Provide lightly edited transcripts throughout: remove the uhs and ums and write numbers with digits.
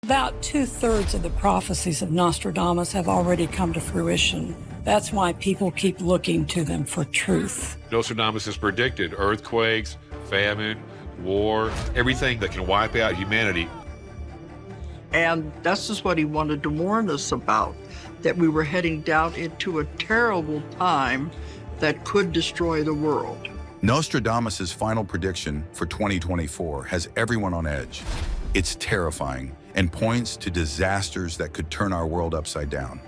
About 2/3 of the prophecies of Nostradamus have already come to fruition. That's why people keep looking to them for truth. Nostradamus has predicted earthquakes, famine, war, everything that can wipe out humanity. And this is what he wanted to warn us about, that we were heading down into a terrible time that could destroy the world. Nostradamus' final prediction for 2024 has everyone on edge. It's terrifying and points to disasters that could turn our world upside down.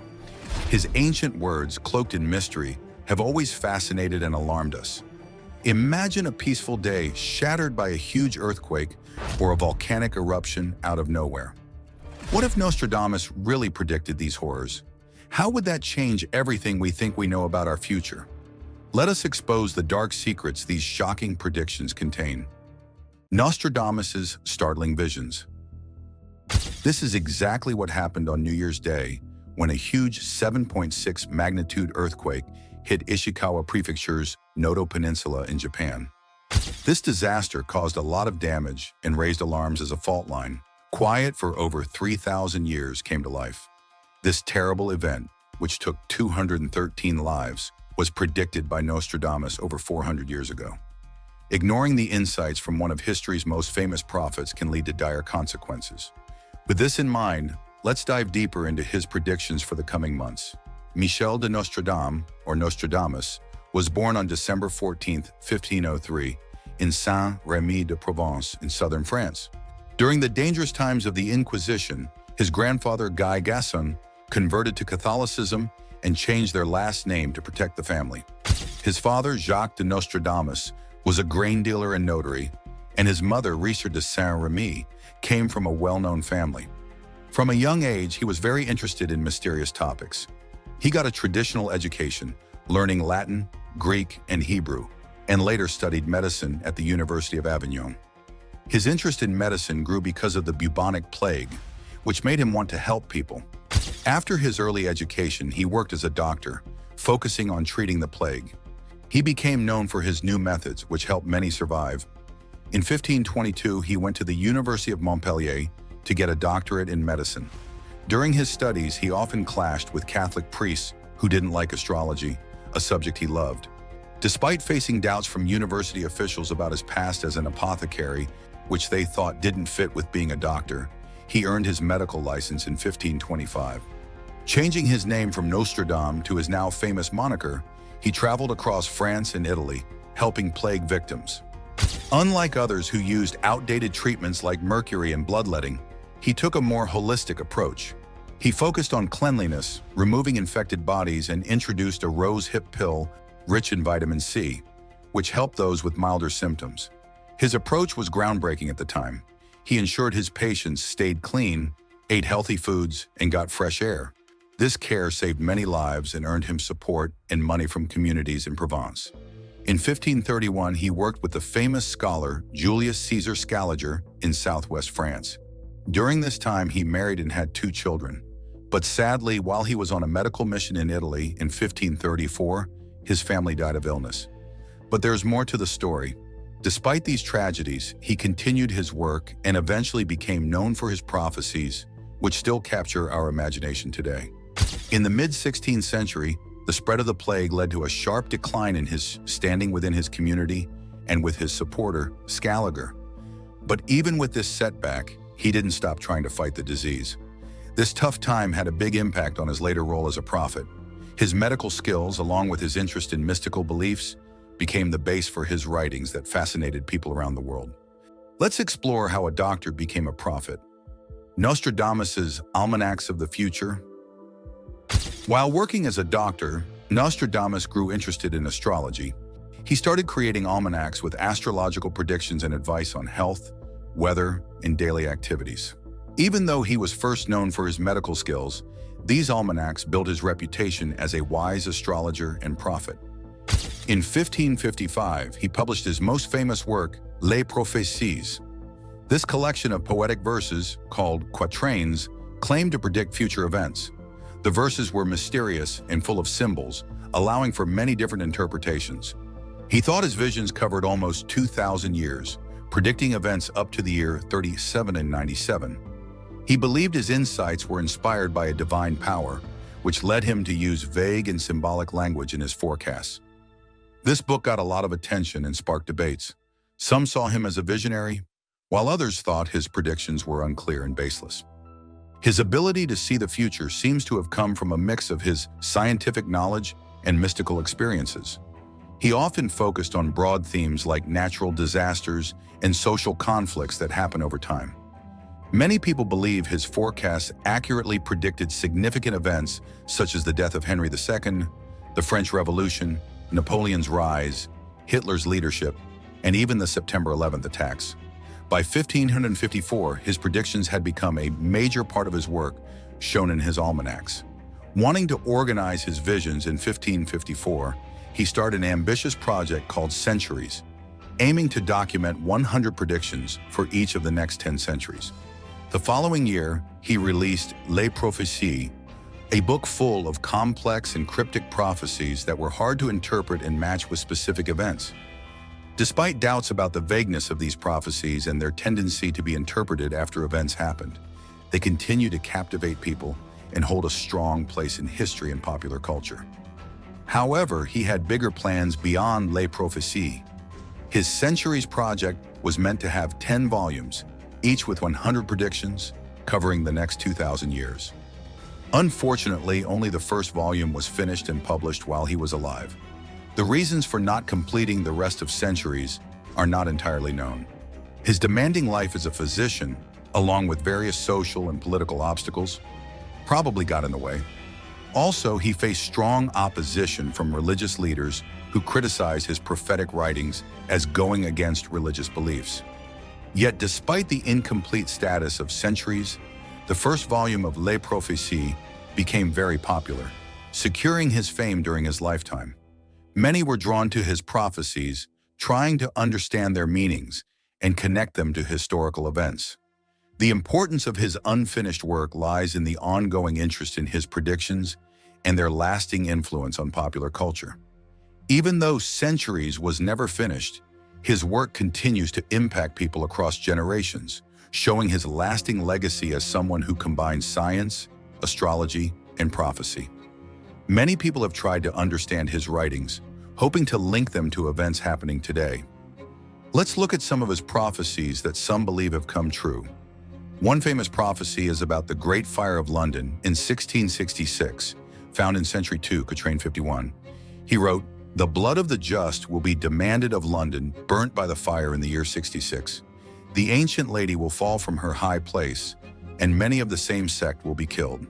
His ancient words, cloaked in mystery, have always fascinated and alarmed us. Imagine a peaceful day shattered by a huge earthquake or a volcanic eruption out of nowhere. What if Nostradamus really predicted these horrors? How would that change everything we think we know about our future? Let us expose the dark secrets these shocking predictions contain. Nostradamus' startling visions. This is exactly what happened on New Year's Day when a huge 7.6 magnitude earthquake hit Ishikawa Prefecture's Noto Peninsula in Japan. This disaster caused a lot of damage and raised alarms as a fault line. Quiet for over 3,000 years came to life. This terrible event, which took 213 lives, was predicted by Nostradamus over 400 years ago. Ignoring the insights from one of history's most famous prophets can lead to dire consequences. With this in mind, let's dive deeper into his predictions for the coming months. Michel de Nostredame, or Nostradamus, was born on December 14, 1503, in Saint-Rémy-de-Provence in southern France. During the dangerous times of the Inquisition, his grandfather Gassan converted to Catholicism and changed their last name to protect the family. His father, Jacques de Nostradamus, was a grain dealer and notary, and his mother, Riecer de Saint-Rémy, came from a well-known family. From a young age, he was very interested in mysterious topics. He got a traditional education, learning Latin, Greek, and Hebrew, and later studied medicine at the University of Avignon. His interest in medicine grew because of the bubonic plague, which made him want to help people. After his early education, he worked as a doctor, focusing on treating the plague. He became known for his new methods, which helped many survive. In 1522, he went to the University of Montpellier to get a doctorate in medicine. During his studies, he often clashed with Catholic priests who didn't like astrology, a subject he loved. Despite facing doubts from university officials about his past as an apothecary, which they thought didn't fit with being a doctor, he earned his medical license in 1525. Changing his name from Nostradame to his now famous moniker, he traveled across France and Italy, helping plague victims. Unlike others who used outdated treatments like mercury and bloodletting, he took a more holistic approach. He focused on cleanliness, removing infected bodies, and introduced a rose hip pill rich in vitamin C, which helped those with milder symptoms. His approach was groundbreaking at the time. He ensured his patients stayed clean, ate healthy foods, and got fresh air. This care saved many lives and earned him support and money from communities in Provence. In 1531, he worked with the famous scholar Julius Caesar Scaliger in southwest France. During this time, he married and had 2 children. But sadly, while he was on a medical mission in Italy in 1534, his family died of illness. But there's more to the story. Despite these tragedies, he continued his work and eventually became known for his prophecies, which still capture our imagination today. In the mid-16th century, the spread of the plague led to a sharp decline in his standing within his community and with his supporter, Scaliger. But even with this setback, he didn't stop trying to fight the disease. This tough time had a big impact on his later role as a prophet. His medical skills, along with his interest in mystical beliefs, became the base for his writings that fascinated people around the world. Let's explore how a doctor became a prophet. Nostradamus' Almanacs of the Future. While working as a doctor, Nostradamus grew interested in astrology. He started creating almanacs with astrological predictions and advice on health, weather, and daily activities. Even though he was first known for his medical skills, these almanacs built his reputation as a wise astrologer and prophet. In 1555, he published his most famous work, Les Prophecies. This collection of poetic verses, called quatrains, claimed to predict future events. The verses were mysterious and full of symbols, allowing for many different interpretations. He thought his visions covered almost 2,000 years, predicting events up to the year 37 and 97. He believed his insights were inspired by a divine power, which led him to use vague and symbolic language in his forecasts. This book got a lot of attention and sparked debates. Some saw him as a visionary, while others thought his predictions were unclear and baseless. His ability to see the future seems to have come from a mix of his scientific knowledge and mystical experiences. He often focused on broad themes like natural disasters and social conflicts that happen over time. Many people believe his forecasts accurately predicted significant events such as the death of Henry II, the French Revolution, Napoleon's rise, Hitler's leadership, and even the September 11th attacks. By 1554, his predictions had become a major part of his work, shown in his almanacs. Wanting to organize his visions in 1554, he started an ambitious project called Centuries, aiming to document 100 predictions for each of the next 10 centuries. The following year, he released Les Prophéties, a book full of complex and cryptic prophecies that were hard to interpret and match with specific events. Despite doubts about the vagueness of these prophecies and their tendency to be interpreted after events happened, they continue to captivate people and hold a strong place in history and popular culture. However, he had bigger plans beyond Les Prophéties. His Centuries project was meant to have 10 volumes, each with 100 predictions, covering the next 2,000 years. Unfortunately, only the first volume was finished and published while he was alive. The reasons for not completing the rest of Centuries are not entirely known. His demanding life as a physician, along with various social and political obstacles, probably got in the way. Also, he faced strong opposition from religious leaders who criticized his prophetic writings as going against religious beliefs. Yet, despite the incomplete status of Centuries, the first volume of Les Prophéties became very popular, securing his fame during his lifetime. Many were drawn to his prophecies, trying to understand their meanings and connect them to historical events. The importance of his unfinished work lies in the ongoing interest in his predictions and their lasting influence on popular culture. Even though Centuries was never finished, his work continues to impact people across generations, showing his lasting legacy as someone who combines science, astrology, and prophecy. Many people have tried to understand his writings, hoping to link them to events happening today. Let's look at some of his prophecies that some believe have come true. One famous prophecy is about the Great Fire of London in 1666, found in Century 2, Quatrain 51. He wrote, "The blood of the just will be demanded of London, burnt by the fire in the year 66. The ancient lady will fall from her high place, and many of the same sect will be killed."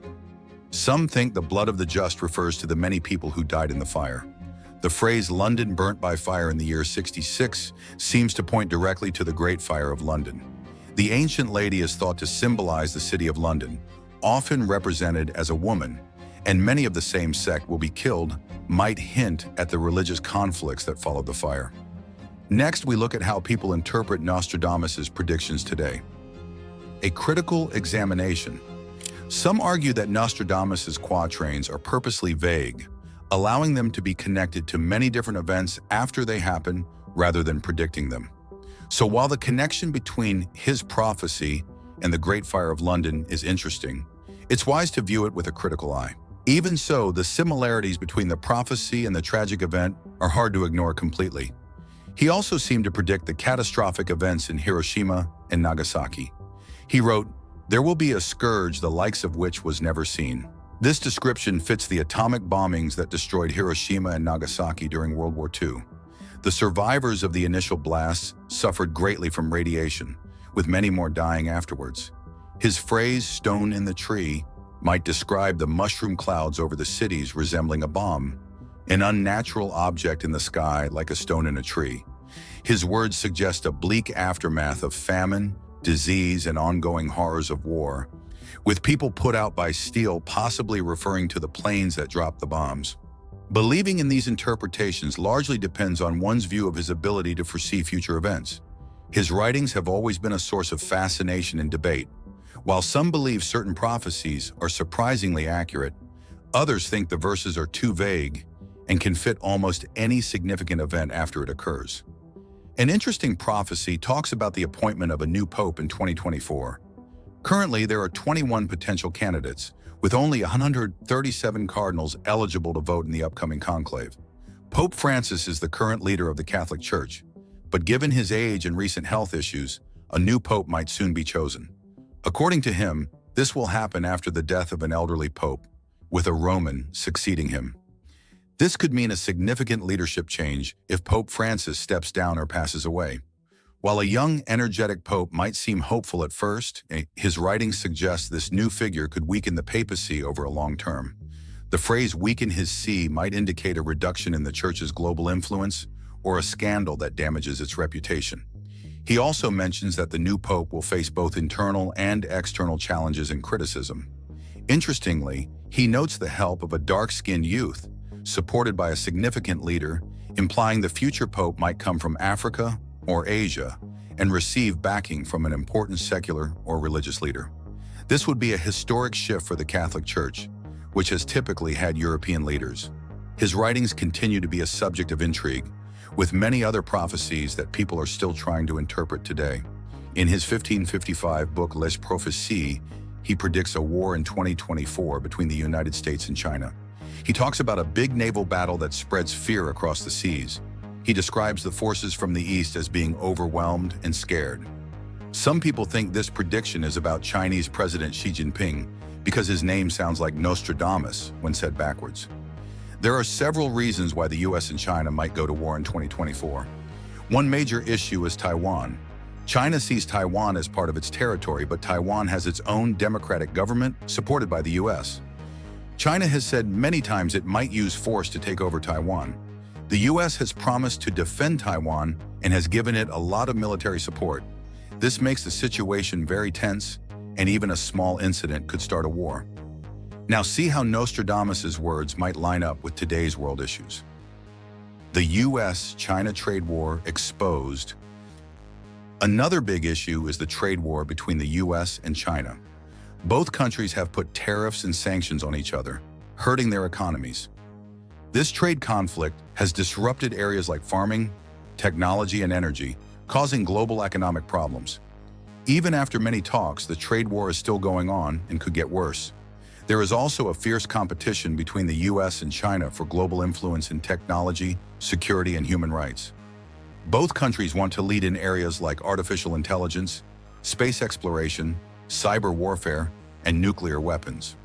Some think the blood of the just refers to the many people who died in the fire. The phrase London burnt by fire in the year 66 seems to point directly to the Great Fire of London. The ancient lady is thought to symbolize the city of London, often represented as a woman, and many of the same sect will be killed, might hint at the religious conflicts that followed the fire. Next, we look at how people interpret Nostradamus' predictions today. A critical examination. Some argue that Nostradamus' quatrains are purposely vague, allowing them to be connected to many different events after they happen rather than predicting them. So while the connection between his prophecy and the Great Fire of London is interesting, it's wise to view it with a critical eye. Even so, the similarities between the prophecy and the tragic event are hard to ignore completely. He also seemed to predict the catastrophic events in Hiroshima and Nagasaki. He wrote, "There will be a scourge the likes of which was never seen." This description fits the atomic bombings that destroyed Hiroshima and Nagasaki during World War II. The survivors of the initial blasts suffered greatly from radiation, with many more dying afterwards. His phrase, "stone in the tree," might describe the mushroom clouds over the cities resembling a bomb, an unnatural object in the sky like a stone in a tree. His words suggest a bleak aftermath of famine, disease, and ongoing horrors of war, with people put out by steel possibly referring to the planes that dropped the bombs. Believing in these interpretations largely depends on one's view of his ability to foresee future events. His writings have always been a source of fascination and debate. While some believe certain prophecies are surprisingly accurate, others think the verses are too vague and can fit almost any significant event after it occurs. An interesting prophecy talks about the appointment of a new pope in 2024. Currently, there are 21 potential candidates, with only 137 cardinals eligible to vote in the upcoming conclave. Pope Francis is the current leader of the Catholic Church, but given his age and recent health issues, a new pope might soon be chosen. According to him, this will happen after the death of an elderly pope, with a Roman succeeding him. This could mean a significant leadership change if Pope Francis steps down or passes away. While a young, energetic pope might seem hopeful at first, his writings suggest this new figure could weaken the papacy over a long term. The phrase "weaken his see" might indicate a reduction in the Church's global influence or a scandal that damages its reputation. He also mentions that the new pope will face both internal and external challenges and criticism. Interestingly, he notes the help of a dark-skinned youth, supported by a significant leader, implying the future pope might come from Africa or Asia and receive backing from an important secular or religious leader. This would be a historic shift for the Catholic Church, which has typically had European leaders. His writings continue to be a subject of intrigue, with many other prophecies that people are still trying to interpret today. In his 1555 book Les Prophéties, he predicts a war in 2024 between the United States and China. He talks about a big naval battle that spreads fear across the seas. He describes the forces from the East as being overwhelmed and scared. Some people think this prediction is about Chinese President Xi Jinping because his name sounds like Nostradamus when said backwards. There are several reasons why the US and China might go to war in 2024. One major issue is Taiwan. China sees Taiwan as part of its territory, but Taiwan has its own democratic government supported by the US. China has said many times it might use force to take over Taiwan. The US has promised to defend Taiwan and has given it a lot of military support. This makes the situation very tense, and even a small incident could start a war. Now see how Nostradamus' words might line up with today's world issues. The US-China trade war exposed. Another big issue is the trade war between the US and China. Both countries have put tariffs and sanctions on each other, hurting their economies. This trade conflict has disrupted areas like farming, technology, and energy, causing global economic problems. Even after many talks, the trade war is still going on and could get worse. There is also a fierce competition between the US and China for global influence in technology, security, and human rights. Both countries want to lead in areas like artificial intelligence, space exploration, cyber warfare, and nuclear weapons.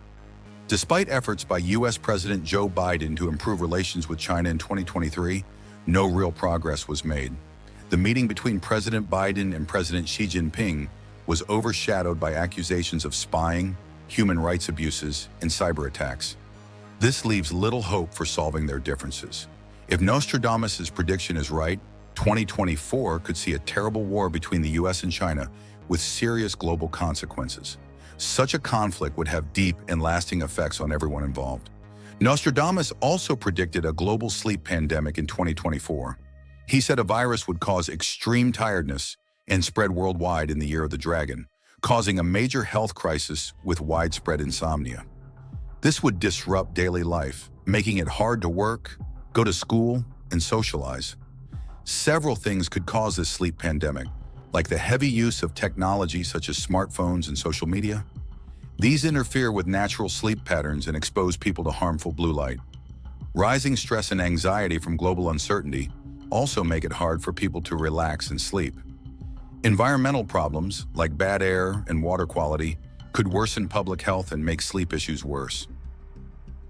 Despite efforts by US President Joe Biden to improve relations with China in 2023, no real progress was made. The meeting between President Biden and President Xi Jinping was overshadowed by accusations of spying, human rights abuses, and cyber attacks. This leaves little hope for solving their differences. If Nostradamus' prediction is right, 2024 could see a terrible war between the US and China with serious global consequences. Such a conflict would have deep and lasting effects on everyone involved. Nostradamus also predicted a global sleep pandemic in 2024. He said a virus would cause extreme tiredness and spread worldwide in the year of the dragon, causing a major health crisis with widespread insomnia. This would disrupt daily life, making it hard to work, go to school, and socialize. Several things could cause this sleep pandemic, like the heavy use of technology such as smartphones and social media. These interfere with natural sleep patterns and expose people to harmful blue light. Rising stress and anxiety from global uncertainty also make it hard for people to relax and sleep. Environmental problems, like bad air and water quality, could worsen public health and make sleep issues worse.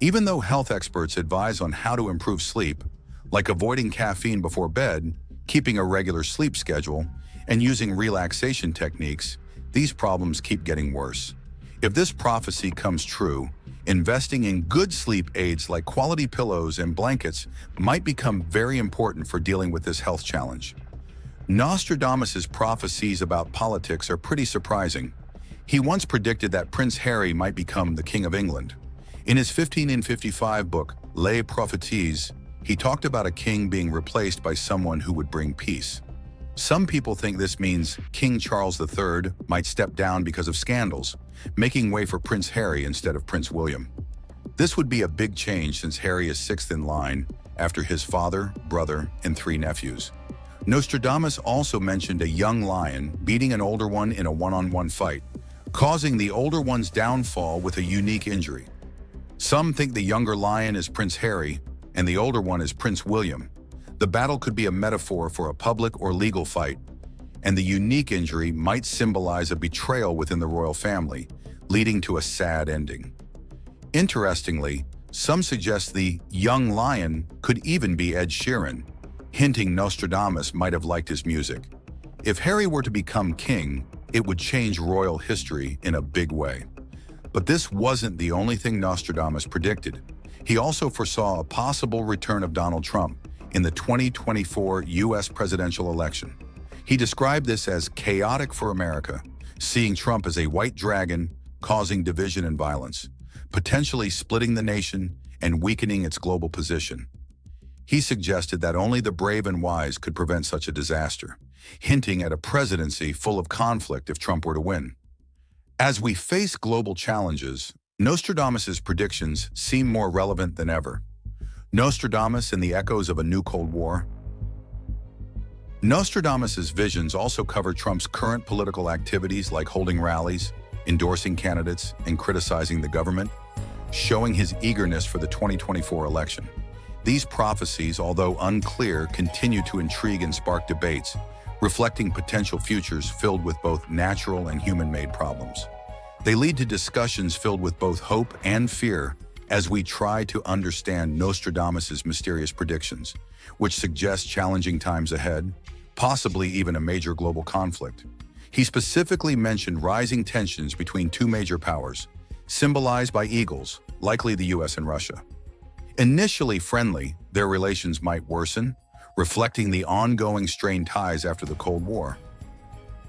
Even though health experts advise on how to improve sleep, like avoiding caffeine before bed, keeping a regular sleep schedule, and using relaxation techniques, these problems keep getting worse. If this prophecy comes true, investing in good sleep aids like quality pillows and blankets might become very important for dealing with this health challenge. Nostradamus' prophecies about politics are pretty surprising. He once predicted that Prince Harry might become the King of England. In his 1555 book, Les Prophecies, he talked about a king being replaced by someone who would bring peace. Some people think this means King Charles III might step down because of scandals, making way for Prince Harry instead of Prince William. This would be a big change since Harry is sixth in line after his father, brother, and 3 nephews. Nostradamus also mentioned a young lion beating an older one in a one-on-one fight, causing the older one's downfall with a unique injury. Some think the younger lion is Prince Harry and the older one is Prince William. The battle could be a metaphor for a public or legal fight, and the unique injury might symbolize a betrayal within the royal family, leading to a sad ending. Interestingly, some suggest the young lion could even be Ed Sheeran, hinting Nostradamus might have liked his music. If Harry were to become king, it would change royal history in a big way. But this wasn't the only thing Nostradamus predicted. He also foresaw a possible return of Donald Trump in the 2024 U.S. presidential election. He described this as chaotic for America, seeing Trump as a white dragon causing division and violence, potentially splitting the nation and weakening its global position. He suggested that only the brave and wise could prevent such a disaster, hinting at a presidency full of conflict if Trump were to win. As we face global challenges, Nostradamus's predictions seem more relevant than ever. Nostradamus and the echoes of a new Cold War. Nostradamus's visions also cover Trump's current political activities like holding rallies, endorsing candidates, and criticizing the government, showing his eagerness for the 2024 election. These prophecies, although unclear, continue to intrigue and spark debates, reflecting potential futures filled with both natural and human-made problems. They lead to discussions filled with both hope and fear as we try to understand Nostradamus's mysterious predictions, which suggest challenging times ahead, possibly even a major global conflict. He specifically mentioned rising tensions between two major powers, symbolized by eagles, likely the US and Russia. Initially friendly, their relations might worsen, reflecting the ongoing strained ties after the Cold War.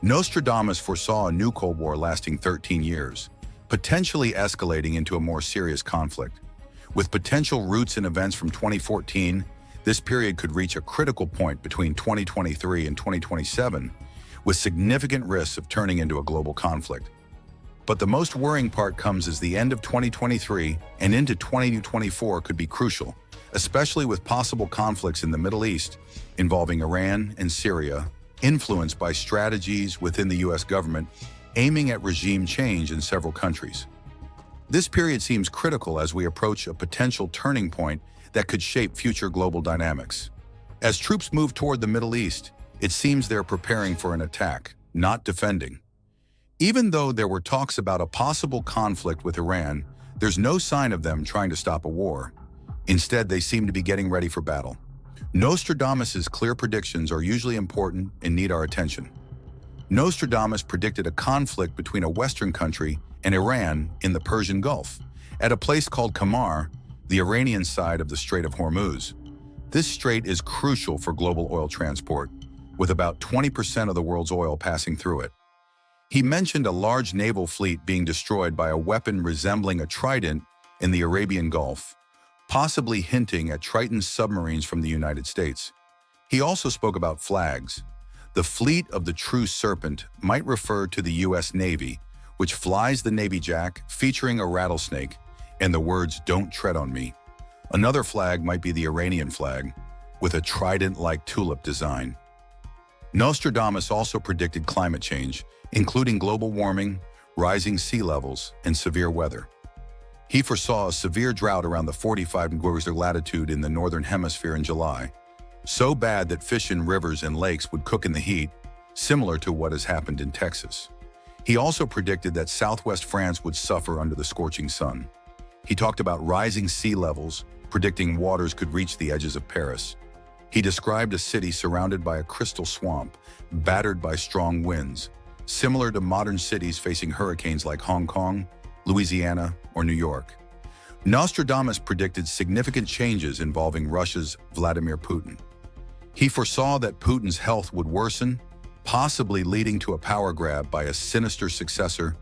Nostradamus foresaw a new Cold War lasting 13 years, potentially escalating into a more serious conflict. With potential roots in events from 2014, this period could reach a critical point between 2023 and 2027, with significant risks of turning into a global conflict. But the most worrying part comes as the end of 2023 and into 2024 could be crucial, especially with possible conflicts in the Middle East involving Iran and Syria, influenced by strategies within the US government aiming at regime change in several countries. This period seems critical as we approach a potential turning point that could shape future global dynamics. As troops move toward the Middle East, it seems they're preparing for an attack, not defending. Even though there were talks about a possible conflict with Iran, there's no sign of them trying to stop a war. Instead, they seem to be getting ready for battle. Nostradamus's clear predictions are usually important and need our attention. Nostradamus predicted a conflict between a Western country and Iran in the Persian Gulf, at a place called Qamar, the Iranian side of the Strait of Hormuz. This strait is crucial for global oil transport, with about 20% of the world's oil passing through it. He mentioned a large naval fleet being destroyed by a weapon resembling a trident in the Arabian Gulf, possibly hinting at Triton submarines from the United States. He also spoke about flags. The fleet of the True Serpent might refer to the U.S. Navy, which flies the Navy Jack featuring a rattlesnake and the words "Don't tread on me." Another flag might be the Iranian flag, with a trident-like tulip design. Nostradamus also predicted climate change, including global warming, rising sea levels, and severe weather. He foresaw a severe drought around the 45 degrees of latitude in the northern hemisphere in July, so bad that fish in rivers and lakes would cook in the heat, similar to what has happened in Texas. He also predicted that southwest France would suffer under the scorching sun. He talked about rising sea levels, predicting waters could reach the edges of Paris. He described a city surrounded by a crystal swamp, battered by strong winds, similar to modern cities facing hurricanes like Hong Kong, Louisiana, or New York. Nostradamus predicted significant changes involving Russia's Vladimir Putin. He foresaw that Putin's health would worsen, possibly leading to a power grab by a sinister successor,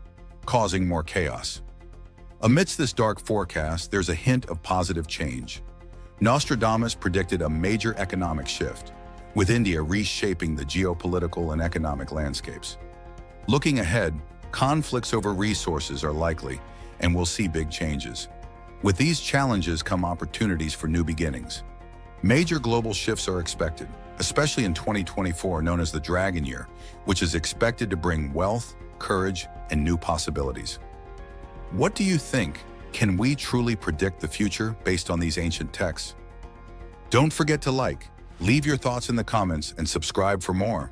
causing more chaos. Amidst this dark forecast, there's a hint of positive change. Nostradamus predicted a major economic shift, with India reshaping the geopolitical and economic landscapes. Looking ahead, conflicts over resources are likely, and we'll see big changes. With these challenges come opportunities for new beginnings. Major global shifts are expected, especially in 2024, known as the Dragon Year, which is expected to bring wealth, courage, and new possibilities. What do you think? Can we truly predict the future based on these ancient texts? Don't forget to like, leave your thoughts in the comments, and subscribe for more.